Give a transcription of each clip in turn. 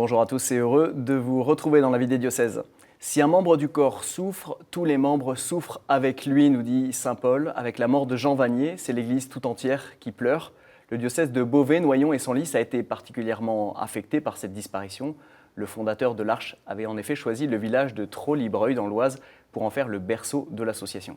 Bonjour à tous et heureux de vous retrouver dans la vie des diocèses. Si un membre du corps souffre, tous les membres souffrent avec lui, nous dit saint Paul. Avec la mort de Jean Vanier, c'est l'Église tout entière qui pleure. Le diocèse de Beauvais, Noyon et Senlis a été particulièrement affecté par cette disparition. Le fondateur de l'Arche avait en effet choisi le village de Traux-Libreuil dans l'Oise pour en faire le berceau de l'association.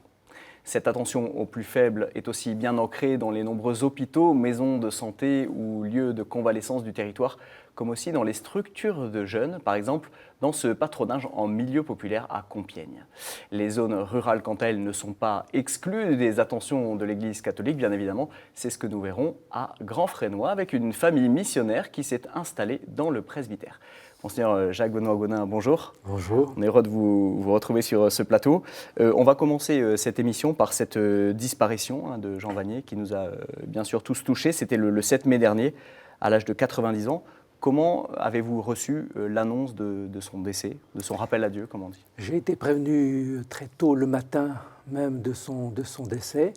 Cette attention aux plus faibles est aussi bien ancrée dans les nombreux hôpitaux, maisons de santé ou lieux de convalescence du territoire, comme aussi dans les structures de jeunes, par exemple dans ce patronage en milieu populaire à Compiègne. Les zones rurales, quant à elles, ne sont pas exclues des attentions de l'Église catholique, bien évidemment. C'est ce que nous verrons à Grand-Fresnoy avec une famille missionnaire qui s'est installée dans le presbytère. Monseigneur Jacques Benoît-Gonin, bonjour. Bonjour. On est heureux de vous retrouver sur ce plateau. On va commencer cette émission par cette disparition de Jean Vanier qui nous a bien sûr tous touchés. C'était le 7 mai dernier, à l'âge de 90 ans. Comment avez-vous reçu l'annonce de son décès, de son rappel à Dieu, comme on dit ? J'ai été prévenu très tôt le matin même de son décès.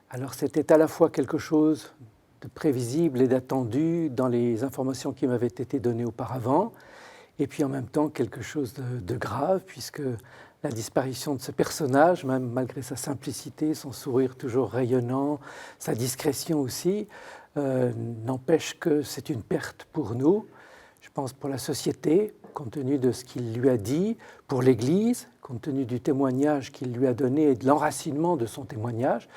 Alors c'était à la fois quelque chose de prévisible et d'attendu dans les informations qui m'avaient été données auparavant, et puis en même temps quelque chose de grave, puisque la disparition de ce personnage, même malgré sa simplicité, son sourire toujours rayonnant, sa discrétion aussi, n'empêche que c'est une perte pour nous, je pense pour la société, compte tenu de ce qu'il lui a dit, pour l'Église, compte tenu du témoignage qu'il lui a donné et de l'enracinement de son témoignage,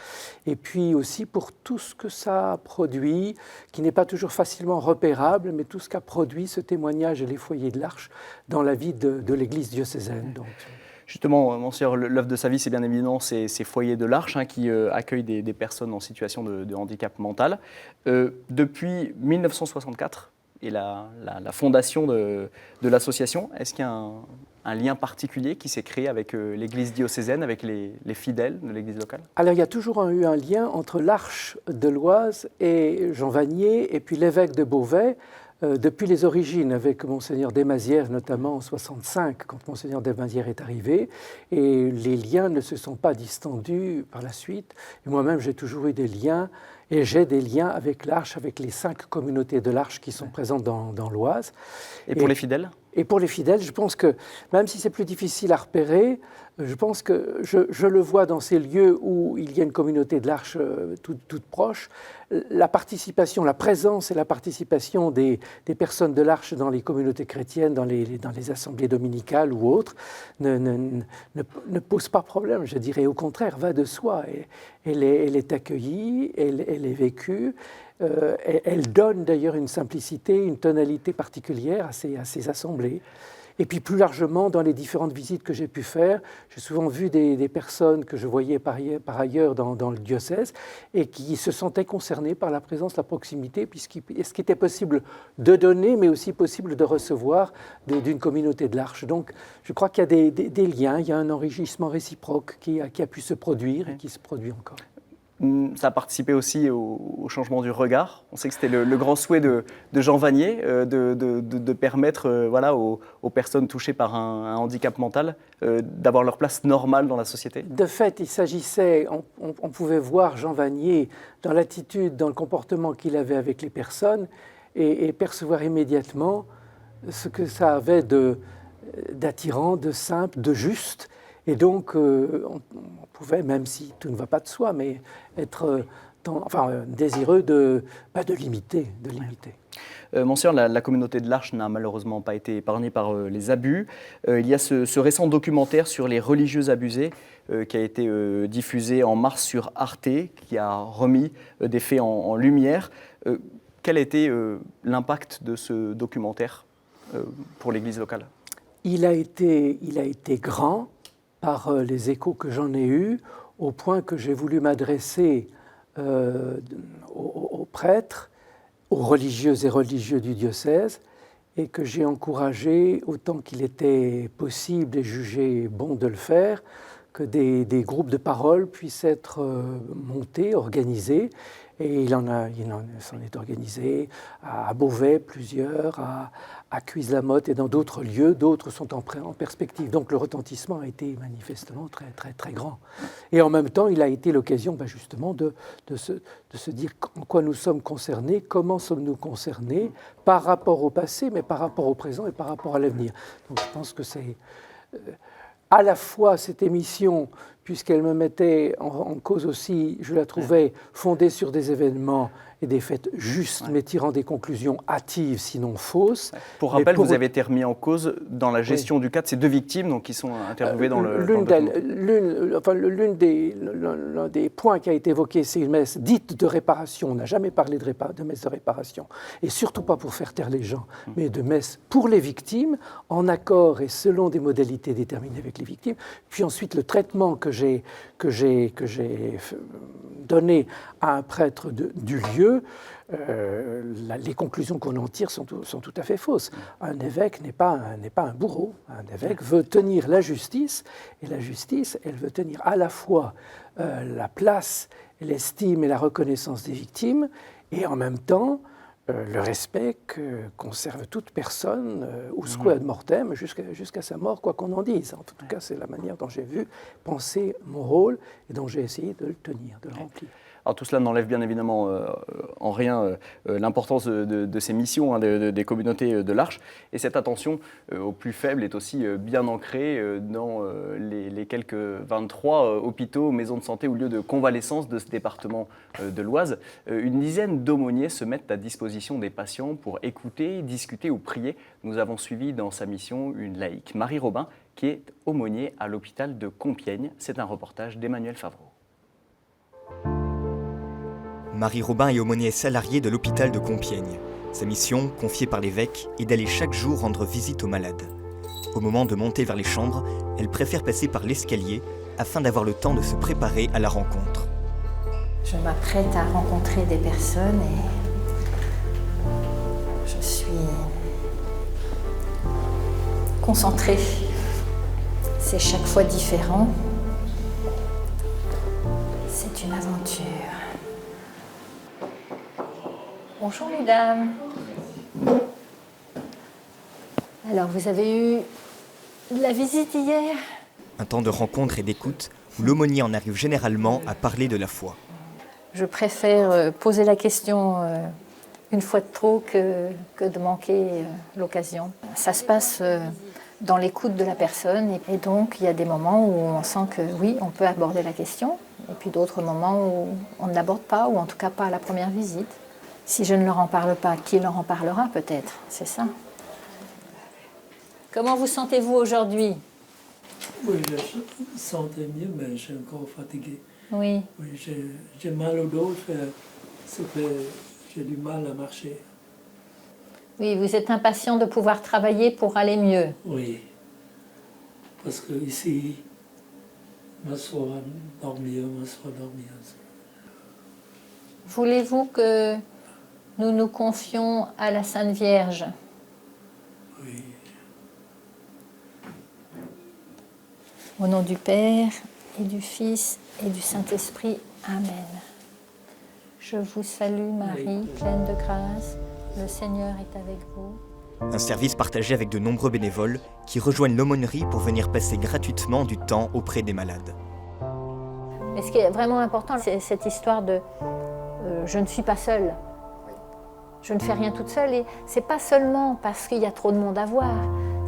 et puis aussi pour tout ce que ça a produit, qui n'est pas toujours facilement repérable, mais tout ce qu'a produit ce témoignage et les foyers de l'Arche dans la vie de l'Église diocésaine. Donc. Justement, Monseigneur, l'œuvre de sa vie, c'est bien évidemment ces foyers de l'Arche qui accueillent des personnes en situation de handicap mental. Depuis 1964 et la fondation de l'association, est-ce qu'il y a un lien particulier qui s'est créé avec l'Église diocésaine, avec les fidèles de l'Église locale ? Alors, il y a toujours eu un lien entre l'Arche de l'Oise et Jean Vanier, et puis l'évêque de Beauvais, depuis les origines, avec Monseigneur Desmazières, notamment en 65, quand Monseigneur Desmazières est arrivé, et les liens ne se sont pas distendus par la suite. Et moi-même, j'ai toujours eu des liens, et j'ai des liens avec l'Arche, avec les 5 communautés de l'Arche qui sont présentes dans l'Oise. Et pour les fidèles ? Et pour les fidèles, je pense que, même si c'est plus difficile à repérer, je pense que je le vois dans ces lieux où il y a une communauté de l'Arche toute proche, la participation, la présence et la participation des personnes de l'Arche dans les communautés chrétiennes, dans les assemblées dominicales ou autres, ne pose pas problème, je dirais. Au contraire, va de soi. Elle est accueillie, elle est vécue. Elle donne d'ailleurs une simplicité, une tonalité particulière à ces assemblées. Et puis plus largement, dans les différentes visites que j'ai pu faire, j'ai souvent vu des personnes que je voyais par ailleurs dans le diocèse et qui se sentaient concernées par la présence, la proximité, ce qui était possible de donner, mais aussi possible de recevoir d'une communauté de l'Arche. Donc je crois qu'il y a des liens, il y a un enrichissement réciproque qui a pu se produire et qui se produit encore. Ça a participé aussi au changement du regard. On sait que c'était le grand souhait de Jean Vanier, de permettre aux personnes touchées par un handicap mental d'avoir leur place normale dans la société. De fait, il s'agissait, on pouvait voir Jean Vanier dans l'attitude, dans le comportement qu'il avait avec les personnes et percevoir immédiatement ce que ça avait d'attirant, de simple, de juste. Et donc, on pouvait, même si tout ne va pas de soi, mais être désireux de l'imiter. Monseigneur, la communauté de l'Arche n'a malheureusement pas été épargnée par les abus. Il y a ce récent documentaire sur les religieux abusés qui a été diffusé en mars sur Arte, qui a remis des faits en lumière. Quel a été l'impact de ce documentaire pour l'Église locale ? Il a été grand par les échos que j'en ai eus, au point que j'ai voulu m'adresser aux prêtres, aux religieuses et religieux du diocèse, et que j'ai encouragé, autant qu'il était possible et jugé bon de le faire, que des groupes de parole puissent être montés, organisés. Et il s'en est organisé à Beauvais plusieurs, à Cuise-la-Motte et dans d'autres lieux. D'autres sont en perspective. Donc le retentissement a été manifestement très, très, très grand. Et en même temps, il a été l'occasion justement de se dire en quoi nous sommes concernés, comment sommes-nous concernés par rapport au passé, mais par rapport au présent et par rapport à l'avenir. Donc je pense que c'est à la fois cette émission, puisqu'elle me mettait en cause aussi, je la trouvais fondée sur des événements et des faits justes, mais tirant des conclusions hâtives, sinon fausses. Pour rappel, vous avez été remis en cause dans la gestion du cas de ces 2 victimes donc, qui sont interviewées dans le L'un des points qui a été évoqué, c'est une messe dite de réparation. On n'a jamais parlé de messe de réparation, et surtout pas pour faire taire les gens, mais de messe pour les victimes, en accord et selon des modalités déterminées avec les victimes. Puis ensuite, le traitement que j'ai donné à un prêtre du lieu, les conclusions qu'on en tire sont tout à fait fausses. Un évêque n'est pas un bourreau. Un évêque veut tenir la justice, et la justice, elle veut tenir à la fois la place, l'estime et la reconnaissance des victimes, et en même temps le respect que conserve toute personne, usque ad mortem, jusqu'à sa mort, quoi qu'on en dise. En tout cas, c'est la manière dont j'ai vu penser mon rôle et dont j'ai essayé de le tenir, de le remplir. Alors tout cela n'enlève bien évidemment en rien l'importance de ces missions des communautés de l'Arche. Et cette attention aux plus faibles est aussi bien ancrée dans les quelques 23 hôpitaux, maisons de santé ou lieux de convalescence de ce département de l'Oise. Une dizaine d'aumôniers se mettent à disposition des patients pour écouter, discuter ou prier. Nous avons suivi dans sa mission une laïque, Marie Robin, qui est aumônier à l'hôpital de Compiègne. C'est un reportage d'Emmanuel Favreau. Marie Robin est aumônier salariée de l'hôpital de Compiègne. Sa mission, confiée par l'évêque, est d'aller chaque jour rendre visite aux malades. Au moment de monter vers les chambres, elle préfère passer par l'escalier afin d'avoir le temps de se préparer à la rencontre. Je m'apprête à rencontrer des personnes et je suis concentrée. C'est chaque fois différent. C'est une aventure. Bonjour mesdames. Alors vous avez eu la visite hier? Un temps de rencontre et d'écoute où l'aumônier en arrive généralement à parler de la foi. Je préfère poser la question une fois de trop que de manquer l'occasion. Ça se passe dans l'écoute de la personne et donc il y a des moments où on sent que oui, on peut aborder la question et puis d'autres moments où on ne l'aborde pas ou en tout cas pas à la première visite. Si je ne leur en parle pas, qui leur en parlera peut-être? C'est ça. Comment vous sentez-vous aujourd'hui? Oui, je me sentais mieux, mais je suis encore fatiguée. Oui. Oui, j'ai mal au dos, j'ai du mal à marcher. Oui, vous êtes impatient de pouvoir travailler pour aller mieux. Oui, parce que ici, m'asseoir, dormir. Voulez-vous que nous nous confions à la Sainte Vierge? Oui. Au nom du Père et du Fils et du Saint-Esprit. Amen. Je vous salue Marie, pleine de grâce, le Seigneur est avec vous. Un service partagé avec de nombreux bénévoles qui rejoignent l'aumônerie pour venir passer gratuitement du temps auprès des malades. Mais ce qui est vraiment important, c'est cette histoire de je ne suis pas seule. Je ne fais rien toute seule et c'est pas seulement parce qu'il y a trop de monde à voir,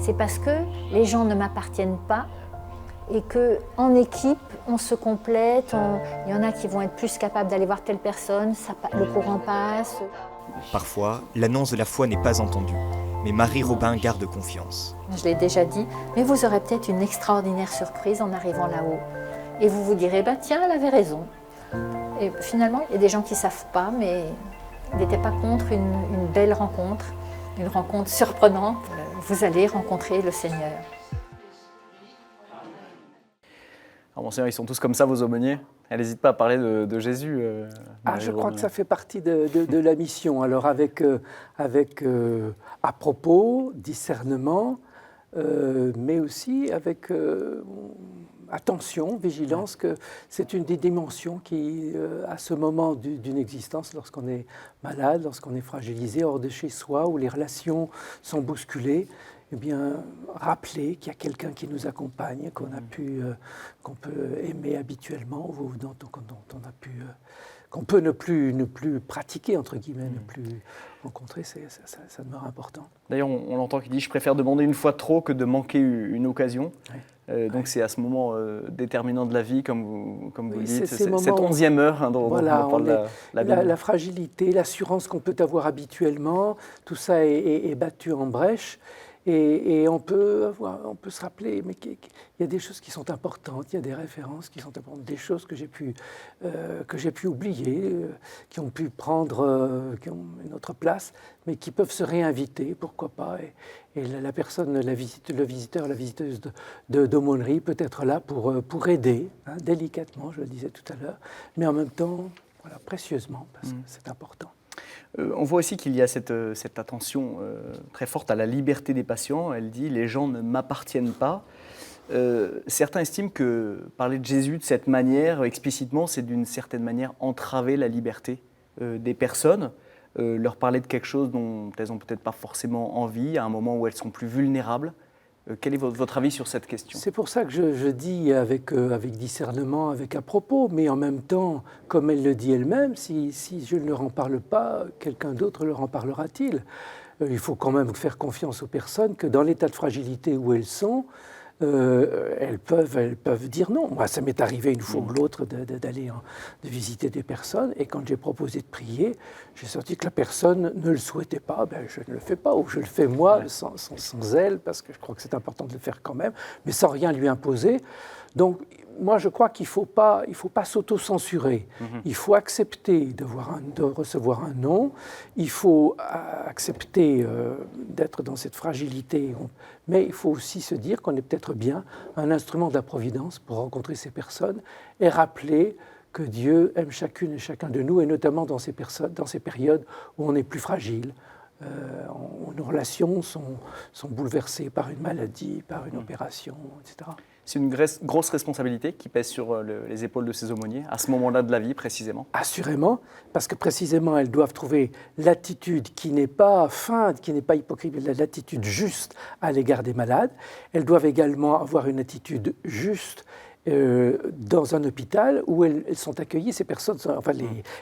c'est parce que les gens ne m'appartiennent pas et qu'en équipe, on se complète, il y en a qui vont être plus capables d'aller voir telle personne, le courant passe. Parfois, l'annonce de la foi n'est pas entendue, mais Marie Robin garde confiance. Je l'ai déjà dit, mais vous aurez peut-être une extraordinaire surprise en arrivant là-haut. Et vous vous direz, tiens, elle avait raison. Et finalement, il y a des gens qui ne savent pas, mais il n'était pas contre une belle rencontre, une rencontre surprenante. Vous allez rencontrer le Seigneur. Alors, Monseigneur, ils sont tous comme ça, vos aumôniers? Elle n'hésite pas à parler de Jésus. Je crois que ça fait partie de la mission. Alors avec à propos, discernement, mais aussi avec attention, vigilance, que c'est une des dimensions qui, à ce moment d'une existence, lorsqu'on est malade, lorsqu'on est fragilisé, hors de chez soi, où les relations sont bousculées, eh bien, rappeler qu'il y a quelqu'un qui nous accompagne, qu'on peut aimer habituellement, ou qu'on peut ne plus pratiquer, entre guillemets, ne plus rencontrer, ça demeure important. D'ailleurs, on l'entend qui dit « je préfère demander une fois trop que de manquer une occasion ». Donc c'est à ce moment déterminant de la vie, comme vous le dites, cette 11e heure dont on parle la Bible. La fragilité, l'assurance qu'on peut avoir habituellement, tout ça est battu en brèche. Et on peut se rappeler, mais il y a des choses qui sont importantes, il y a des références qui sont importantes, des choses que j'ai pu oublier, qui ont pu prendre qui ont une autre place, mais qui peuvent se réinviter, pourquoi pas. Et la personne, le visiteur, la visiteuse d'aumônerie peut être là pour aider, délicatement, je le disais tout à l'heure, mais en même temps, précieusement, parce que c'est important. On voit aussi qu'il y a cette attention très forte à la liberté des patients. Elle dit « les gens ne m'appartiennent pas ». Certains estiment que parler de Jésus de cette manière, explicitement, c'est d'une certaine manière entraver la liberté des personnes, leur parler de quelque chose dont elles n'ont peut-être pas forcément envie, à un moment où elles sont plus vulnérables. Quel est votre avis sur cette question ? C'est pour ça que je dis avec discernement, avec à propos, mais en même temps, comme elle le dit elle-même, si je ne leur en parle pas, quelqu'un d'autre leur en parlera-t-il ? Il faut quand même faire confiance aux personnes que dans l'état de fragilité où elles sont, elles peuvent dire non. Moi, ça m'est arrivé une fois ou l'autre de visiter des personnes, et quand j'ai proposé de prier, j'ai senti que la personne ne le souhaitait pas. Je ne le fais pas, ou je le fais moi, sans elle, parce que je crois que c'est important de le faire quand même, mais sans rien lui imposer. Donc, moi, je crois qu'il ne faut pas s'auto-censurer. Il faut accepter de recevoir un non. Il faut accepter d'être dans cette fragilité. Mais il faut aussi se dire qu'on est peut-être bien un instrument de la providence pour rencontrer ces personnes et rappeler que Dieu aime chacune et chacun de nous, et notamment dans ces périodes où on est plus fragile, où nos relations sont bouleversées par une maladie, par une opération, etc. C'est une grosse responsabilité qui pèse sur les épaules de ces aumôniers, à ce moment-là de la vie précisément. Assurément, parce que précisément elles doivent trouver l'attitude qui n'est pas feinte, qui n'est pas hypocrite, mais l'attitude juste à l'égard des malades. Elles doivent également avoir une attitude juste dans un hôpital où elles sont accueillies, ces personnes,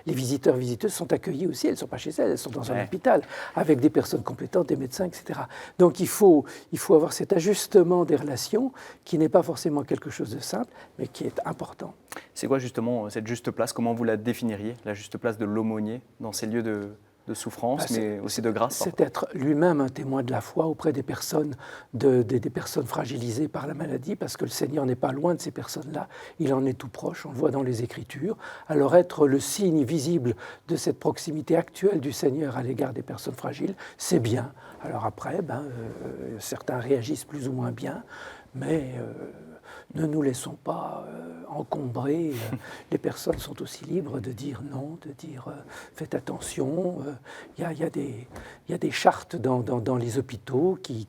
les visiteurs, visiteuses sont accueillis aussi, elles ne sont pas chez elles sont dans un hôpital, avec des personnes compétentes, des médecins, etc. Donc il faut avoir cet ajustement des relations qui n'est pas forcément quelque chose de simple, mais qui est important. C'est quoi justement cette juste place ? Comment vous la définiriez, la juste place de l'aumônier dans ces lieux de souffrance, mais aussi de grâce? C'est être lui-même un témoin de la foi auprès des personnes, des personnes fragilisées par la maladie, parce que le Seigneur n'est pas loin de ces personnes-là, il en est tout proche, on le voit dans les Écritures. Alors être le signe visible de cette proximité actuelle du Seigneur à l'égard des personnes fragiles, c'est bien. Alors après, certains réagissent plus ou moins bien, mais ne nous laissons pas encombrer. Les personnes sont aussi libres de dire non, de dire faites attention. Il y a des chartes dans les hôpitaux qui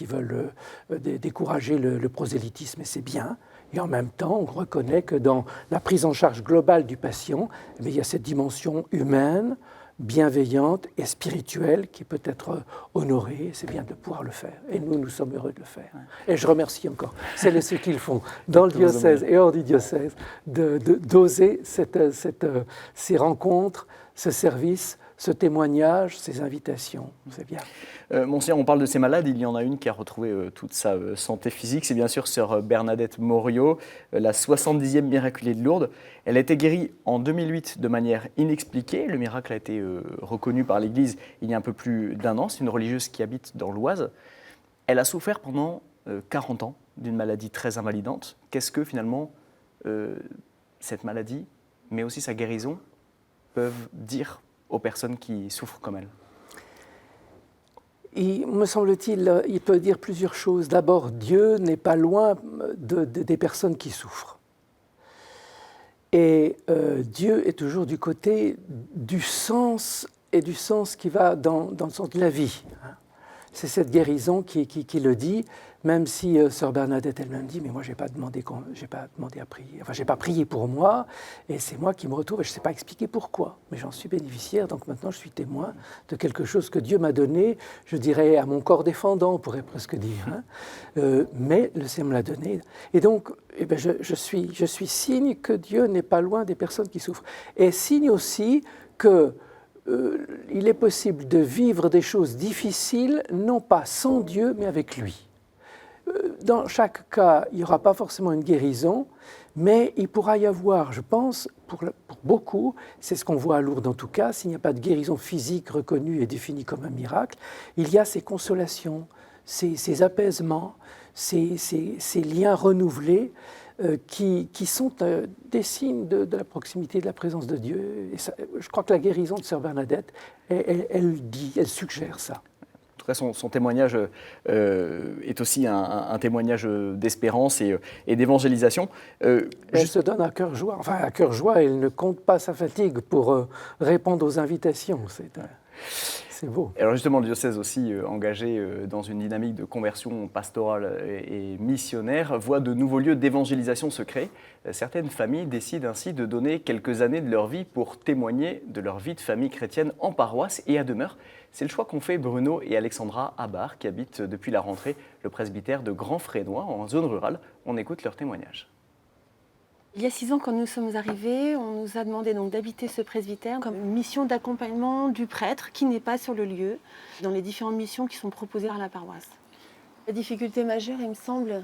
veulent décourager le prosélytisme, et c'est bien. Et en même temps, on reconnaît que dans la prise en charge globale du patient, il y a cette dimension humaine, bienveillante et spirituelle qui peut être honorée. C'est bien de pouvoir le faire. Et nous sommes heureux de le faire. Et je remercie encore celles et ceux qui le font dans le diocèse et hors du diocèse d'oser ces rencontres, ce service, ce témoignage, ces invitations. C'est bien. Monseigneur, on parle de ces malades. Il y en a une qui a retrouvé toute sa santé physique. C'est bien sûr sœur Bernadette Morio, la 70e miraculée de Lourdes. Elle a été guérie en 2008 de manière inexpliquée. Le miracle a été reconnu par l'Église il y a un peu plus d'1 an. C'est une religieuse qui habite dans l'Oise. Elle a souffert pendant 40 ans d'une maladie très invalidante. Qu'est-ce que finalement cette maladie, mais aussi sa guérison, peuvent dire aux personnes qui souffrent comme elle? Et, me semble-t-il, il peut dire plusieurs choses. D'abord, Dieu n'est pas loin des personnes qui souffrent. Et Dieu est toujours du côté du sens, et du sens qui va dans le sens de la vie. C'est cette guérison qui le dit. même si sœur Bernadette elle-même dit, mais moi j'ai pas demandé à prier, enfin j'ai pas prié pour moi, et c'est moi qui me retrouve, et je ne sais pas expliquer pourquoi, mais j'en suis bénéficiaire, donc maintenant je suis témoin de quelque chose que Dieu m'a donné, je dirais à mon corps défendant, on pourrait presque dire, hein. Mais le Seigneur me l'a donné, et donc eh ben, je suis signe que Dieu n'est pas loin des personnes qui souffrent, et signe aussi que il est possible de vivre des choses difficiles, non pas sans Dieu, mais avec lui. Dans chaque cas, il n'y aura pas forcément une guérison, mais il pourra y avoir, je pense, pour beaucoup, c'est ce qu'on voit à Lourdes en tout cas, s'il n'y a pas de guérison physique reconnue et définie comme un miracle, il y a ces consolations, ces apaisements, ces liens renouvelés qui sont des signes de la proximité, de la présence de Dieu. Et ça, je crois que la guérison de sœur Bernadette, elle suggère ça. En tout cas, son témoignage est aussi un témoignage d'espérance et d'évangélisation. Elle se donne à cœur joie. Enfin, à cœur joie, elle ne compte pas sa fatigue pour répondre aux invitations. C'est beau. Alors justement, le diocèse aussi engagé dans une dynamique de conversion pastorale et missionnaire voit de nouveaux lieux d'évangélisation se créer. Certaines familles décident ainsi de donner quelques années de leur vie pour témoigner de leur vie de famille chrétienne en paroisse et à demeure. C'est le choix qu'ont fait Bruno et Alexandra Abar, qui habitent depuis la rentrée le presbytère de Grand Frénois en zone rurale. On écoute leur témoignage. Il y a 6 ans, quand nous sommes arrivés, on nous a demandé donc d'habiter ce presbytère comme une mission d'accompagnement du prêtre qui n'est pas sur le lieu, dans les différentes missions qui sont proposées par la paroisse. La difficulté majeure, il me semble,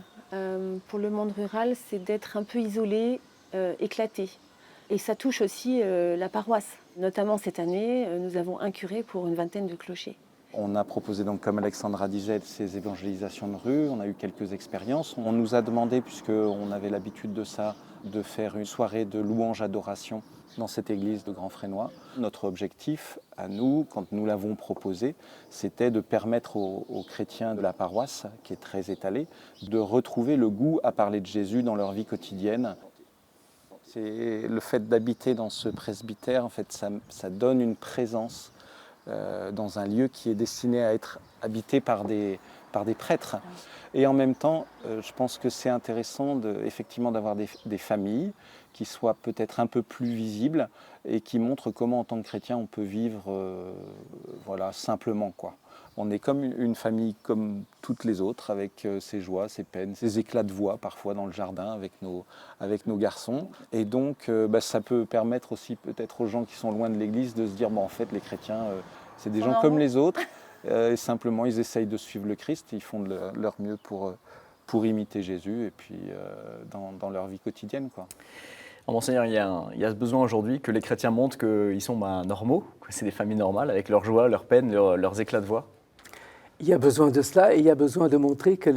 pour le monde rural, c'est d'être un peu isolé, éclaté. Et ça touche aussi la paroisse. Notamment cette année, nous avons un curé pour une vingtaine de clochers. On a proposé, donc, comme Alexandra disait, ces évangélisations de rue. On a eu quelques expériences. On nous a demandé, puisqu'on avait l'habitude de ça, de faire une soirée de louange adoration dans cette église de Grand Frénois. Notre objectif, à nous, quand nous l'avons proposé, c'était de permettre aux chrétiens de la paroisse, qui est très étalée, de retrouver le goût à parler de Jésus dans leur vie quotidienne. C'est le fait d'habiter dans ce presbytère, en fait, ça donne une présence dans un lieu qui est destiné à être habité par des prêtres. Et en même temps, je pense que c'est intéressant effectivement d'avoir des familles qui soient peut-être un peu plus visibles et qui montrent comment en tant que chrétien on peut vivre simplement, quoi. On est comme une famille comme toutes les autres, avec ses joies, ses peines, ses éclats de voix parfois dans le jardin avec nos garçons. Et donc ça peut permettre aussi peut-être aux gens qui sont loin de l'église de se dire en fait les chrétiens c'est des gens comme les autres. Et simplement, ils essayent de suivre le Christ, ils font de leur mieux pour imiter Jésus et puis dans leur vie quotidienne, quoi. Alors, Monseigneur, il y a ce besoin aujourd'hui que les chrétiens montrent qu'ils sont normaux, que c'est des familles normales, avec leurs joies, leurs peines, leurs éclats de voix. Il y a besoin de cela et il y a besoin de montrer que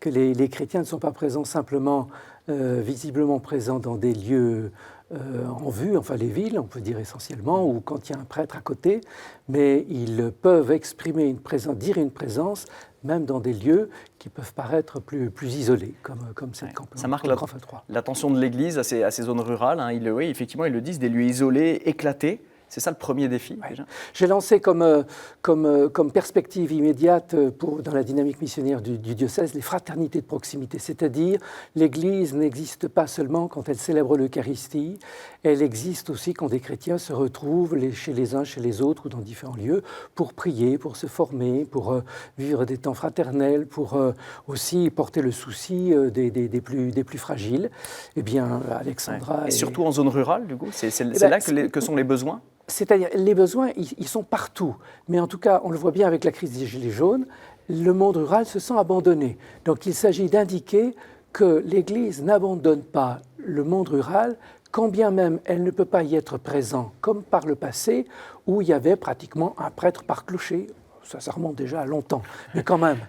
les chrétiens ne sont pas présents simplement, visiblement présents dans des lieux en vue, enfin les villes, on peut dire essentiellement, ou quand il y a un prêtre à côté, mais ils peuvent exprimer dire une présence même dans des lieux qui peuvent paraître plus isolés, comme cette campagne. Ça marque l'attention de l'Église à ces zones rurales. Hein. Effectivement, ils le disent, des lieux isolés, éclatés. C'est ça le premier défi, déjà. J'ai lancé comme perspective immédiate dans la dynamique missionnaire du diocèse les fraternités de proximité, c'est-à-dire l'Église n'existe pas seulement quand elle célèbre l'Eucharistie, elle existe aussi quand des chrétiens se retrouvent chez les uns, chez les autres ou dans différents lieux pour prier, pour se former, pour vivre des temps fraternels, pour aussi porter le souci des plus fragiles. Eh bien, Alexandra... Et surtout en zone rurale, du coup, c'est là que sont les besoins. C'est-à-dire, les besoins, ils sont partout. Mais en tout cas, on le voit bien avec la crise des Gilets jaunes, le monde rural se sent abandonné. Donc il s'agit d'indiquer que l'Église n'abandonne pas le monde rural, quand bien même elle ne peut pas y être présente, comme par le passé, où il y avait pratiquement un prêtre par clocher. Ça remonte déjà à longtemps, mais quand même.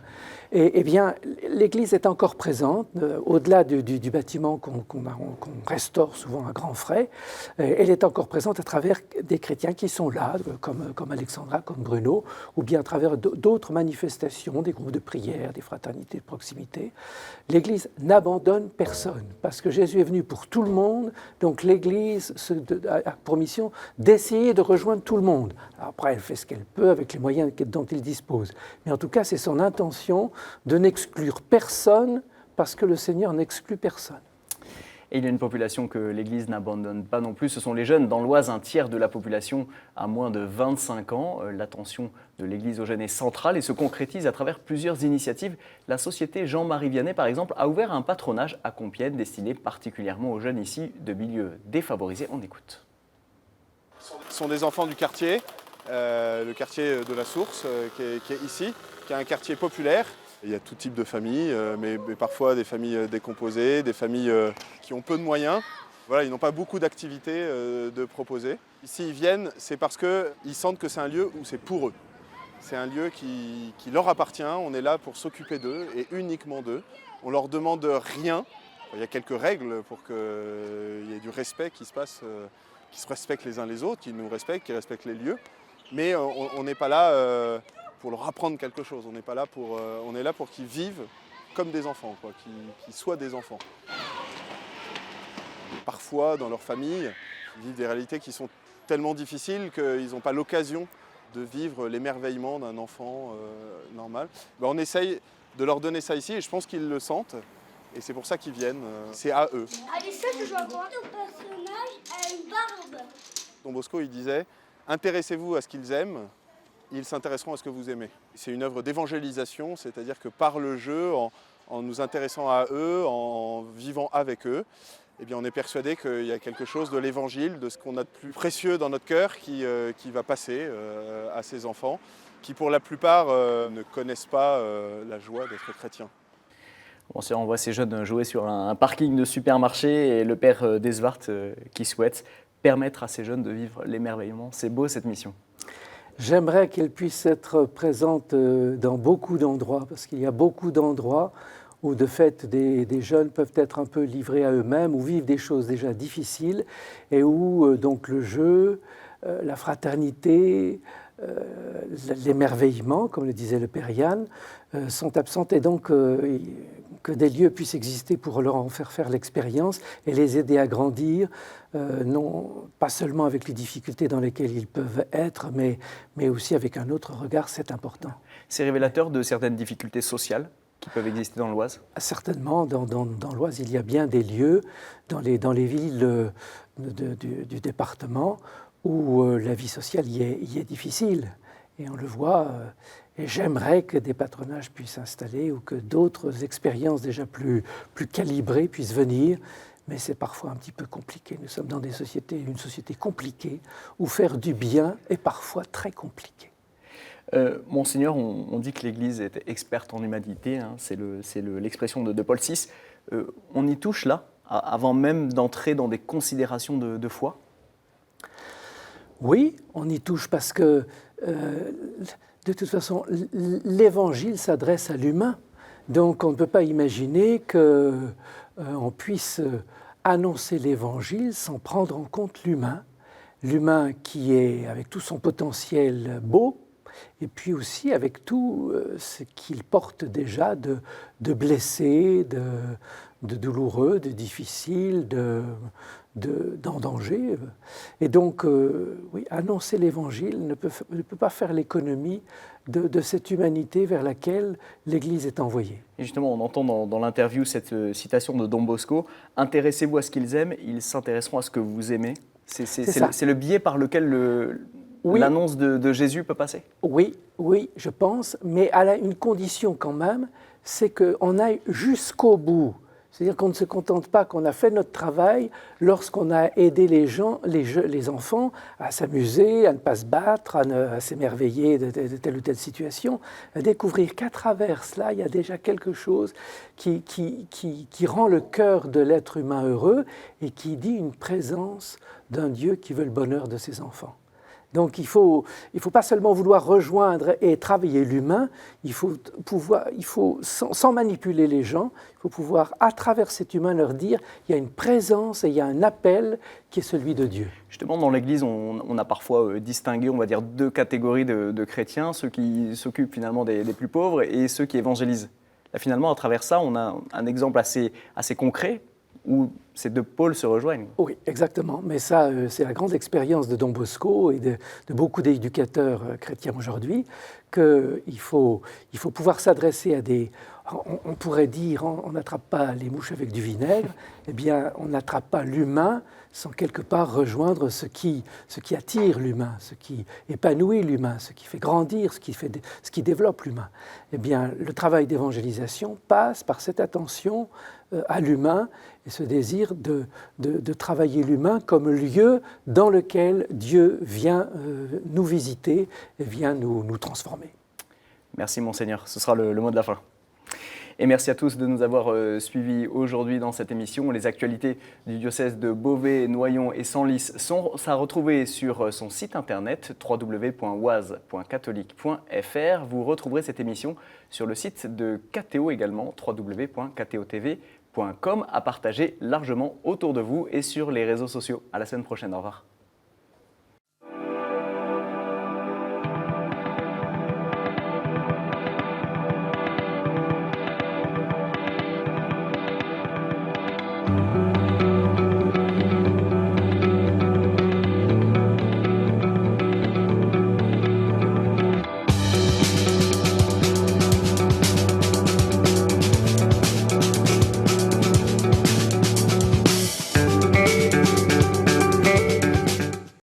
Eh bien, l'Église est encore présente, au-delà du bâtiment qu'on restaure souvent à grands frais. Elle est encore présente à travers des chrétiens qui sont là, comme Alexandra, comme Bruno, ou bien à travers d'autres manifestations, des groupes de prière, des fraternités de proximité. L'Église n'abandonne personne, parce que Jésus est venu pour tout le monde, donc l'Église a pour mission d'essayer de rejoindre tout le monde. Alors après, elle fait ce qu'elle peut avec les moyens dont elle dispose. Mais en tout cas, c'est son intention de n'exclure personne parce que le Seigneur n'exclut personne. Et il y a une population que l'Église n'abandonne pas non plus, ce sont les jeunes. Dans l'Oise, un tiers de la population a moins de 25 ans. L'attention de l'Église aux jeunes est centrale et se concrétise à travers plusieurs initiatives. La Société Jean-Marie Vianney, par exemple, a ouvert un patronage à Compiègne destiné particulièrement aux jeunes ici de milieux défavorisés. On écoute. Ce sont des enfants du quartier, le quartier de la Source qui est ici, qui est un quartier populaire. Il y a tout type de familles, mais parfois des familles décomposées, des familles qui ont peu de moyens. Voilà, ils n'ont pas beaucoup d'activités de proposer. Ici, ils viennent, c'est parce qu'ils sentent que c'est un lieu où c'est pour eux. C'est un lieu qui leur appartient, on est là pour s'occuper d'eux et uniquement d'eux. On ne leur demande rien. Il y a quelques règles pour qu'il y ait du respect qui se passe, qui se respectent les uns les autres, qui nous respectent, qui respectent les lieux. Mais on n'est pas là pour leur apprendre quelque chose. On est là pour qu'ils vivent comme des enfants, quoi, qu'ils soient des enfants. Parfois, dans leur famille, ils vivent des réalités qui sont tellement difficiles qu'ils n'ont pas l'occasion de vivre l'émerveillement d'un enfant normal. Ben, on essaye de leur donner ça ici et je pense qu'ils le sentent. Et c'est pour ça qu'ils viennent. C'est à eux. Allez, ça, tu joues à quoi? Ton personnage a une barbe. Don Bosco, il disait « Intéressez-vous à ce qu'ils aiment, ils s'intéresseront à ce que vous aimez ». C'est une œuvre d'évangélisation, c'est-à-dire que par le jeu, en nous intéressant à eux, en vivant avec eux, eh bien, on est persuadé qu'il y a quelque chose de l'évangile, de ce qu'on a de plus précieux dans notre cœur qui va passer à ces enfants, qui pour la plupart ne connaissent pas la joie d'être chrétiens. On voit ces jeunes jouer sur un parking de supermarché et le père Desvart qui souhaite permettre à ces jeunes de vivre l'émerveillement. C'est beau cette mission. J'aimerais qu'elle puisse être présente dans beaucoup d'endroits, parce qu'il y a beaucoup d'endroits où de fait des jeunes peuvent être un peu livrés à eux-mêmes ou vivent des choses déjà difficiles et où donc le jeu, la fraternité, l'émerveillement, comme le disait le père Yann, sont absentes et donc que des lieux puissent exister pour leur en faire l'expérience et les aider à grandir, non pas seulement avec les difficultés dans lesquelles ils peuvent être, mais aussi avec un autre regard, c'est important. C'est révélateur de certaines difficultés sociales qui peuvent exister dans l'Oise? Certainement, dans l'Oise, il y a bien des lieux, dans les villes du département, où la vie sociale y est difficile. Et on le voit, et j'aimerais que des patronages puissent s'installer ou que d'autres expériences déjà plus calibrées puissent venir, mais c'est parfois un petit peu compliqué. Nous sommes dans une société compliquée, où faire du bien est parfois très compliqué. Monseigneur, on dit que l'Église est experte en humanité, hein, c'est l'expression de Paul VI. On y touche là, avant même d'entrer dans des considérations de foi? Oui, on y touche parce que, de toute façon, l'Évangile s'adresse à l'humain. Donc on ne peut pas imaginer qu'on puisse annoncer l'Évangile sans prendre en compte l'humain. L'humain qui est, avec tout son potentiel beau, et puis aussi avec tout ce qu'il porte déjà de blessé, de douloureux, de difficile, d'en danger. Et donc, oui, annoncer l'Évangile ne peut pas faire l'économie de cette humanité vers laquelle l'Église est envoyée. Et justement, on entend dans l'interview cette citation de Don Bosco, « Intéressez-vous à ce qu'ils aiment, ils s'intéresseront à ce que vous aimez ». C'est le biais par lequel l'annonce de Jésus peut passer? Oui, je pense, mais à une condition quand même, c'est qu'on aille jusqu'au bout. C'est-à-dire qu'on ne se contente pas qu'on a fait notre travail lorsqu'on a aidé les enfants à s'amuser, à ne pas se battre, à s'émerveiller de telle ou telle situation, à découvrir qu'à travers cela, il y a déjà quelque chose qui rend le cœur de l'être humain heureux et qui dit une présence d'un Dieu qui veut le bonheur de ses enfants. Donc il faut pas seulement vouloir rejoindre et travailler l'humain, il faut sans manipuler les gens, il faut pouvoir, à travers cet humain, leur dire il y a une présence et il y a un appel qui est celui de Dieu. Justement, dans l'Église, on a parfois distingué, on va dire, deux catégories de chrétiens, ceux qui s'occupent finalement des plus pauvres et ceux qui évangélisent. Là, finalement, à travers ça, on a un exemple assez concret où ces deux pôles se rejoignent. Oui, exactement. Mais ça, c'est la grande expérience de Don Bosco et de beaucoup d'éducateurs chrétiens aujourd'hui, qu'il faut pouvoir s'adresser à des... On pourrait dire, on n'attrape pas les mouches avec du vinaigre, eh bien, on n'attrape pas l'humain sans quelque part rejoindre ce qui attire l'humain, ce qui épanouit l'humain, ce qui fait grandir, ce qui développe l'humain. Eh bien, le travail d'évangélisation passe par cette attention à l'humain et ce désir de travailler l'humain comme lieu dans lequel Dieu vient nous visiter et vient nous transformer. Merci Monseigneur, ce sera le mot de la fin. Et merci à tous de nous avoir suivis aujourd'hui dans cette émission. Les actualités du diocèse de Beauvais, Noyon et Senlis sont à retrouver sur son site internet www.oise.catholique.fr. Vous retrouverez cette émission sur le site de KTO également, www.ktotv.com, à partager largement autour de vous et sur les réseaux sociaux. À la semaine prochaine, au revoir. Thank you.